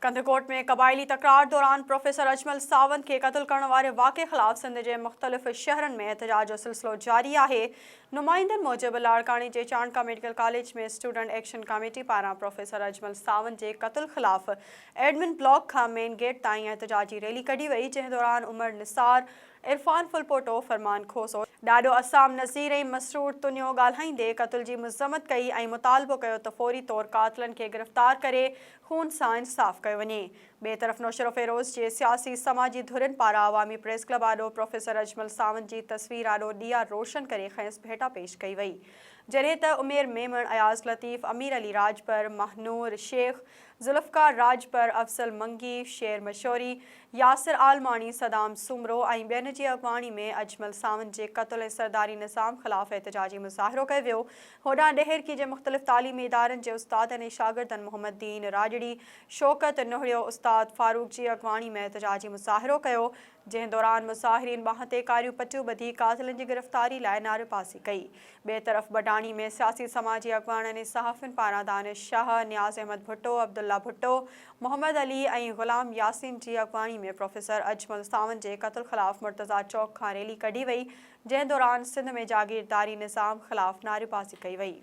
कंदकोट में कबायली तकरार दौरान प्रोफेसर अजमल सावंत के कत्ल करण वारे वाक़े ख़िलाफ़ सिंध के मुख़्तलिफ़ शहरनि में एहतजाज जो सिलसिलो जारी है। नुमाइंदनि मूजिब लाड़कानी के चाणका मेडिकल कॉलेज में स्टूडेंट एक्शन कमेटी पारां प्रोफेसर अजमल सावंत के कत्ल ख़िलाफ़ एडमिन ब्लॉक का मेन गेट ताईं एहतजाजी रैली कढी वई, जंहिं दौरान उमर निसार, इरफान फुलपोटो, फरमान खोसो, डाडो असाम नज़ीर ऐं मसरूर तुनियो ॻाल्हाईंदे क़त्ल की मज़म्मत कई ऐं मुतालबो कयो त फौरी तौर कातिलनि खे गिरफ़्तार करे खून सां इंसाफ़ कयो वञे। ॿिए तरफ़ नौशरो फेरोज़ जे सियासी समाजी धुरिन पारां अवामी प्रेस क्लब आॾो प्रोफेसर अजमल सावंत की तस्वीर आॾो ॾिया रोशन करे खेसि भेटा पेश कई वई, जॾहिं त उमेर मेमण, अयाज़ लतीफ़, अमीर अली राजपर, महनूर शेख, ज़ुल्फ़कार राजपर, अफसल मंगी, शेर मशोरी, यासिर आलमानी, सदाम सुमरो ऐं ॿियनि जी अॻवानी में अजमल सावंत जे क़त्ल ऐं सरदारी निज़ाम ख़िलाफ़ एहतजाजी मुज़ाहिरो कयो वियो। होॾां ॾेहरकी जे मुख़्तलिफ़ तालीमी इदारनि जे उस्तादनि ऐं शागिर्दनि मोहम्मद दीन राजड़ी, शौकत नुहरियो, उस्ताद फारूक जी अॻवानी में एहतजाजी मुज़ाहिरो कयो, जंहिं दौरान मुज़ाहिरीन बांह ते कारियूं पटियूं ॿधी कातिलनि जी गिरफ़्तारी लाइ नारेबाज़ी कई। ॿिए तरफ़ बडाणी में सियासी समाजी अॻवाननि ऐं सहाफ़ियुनि पारां दानिश शाह, नियाज़ अहमद भुट्टो, अब्दुल्ला भुट्टो, मोहम्मद अली ऐं ग़ुलाम यासीन जी अॻवानी में प्रोफेसर अजमल सावंत जे क़त्ल ख़िलाफ़ मुर्तज़ा चौक खां रैली कढी वई, जंहिं दौरान सिंध में जागीरदारी निज़ाम ख़िलाफ़ नारेबाज़ी कई वई।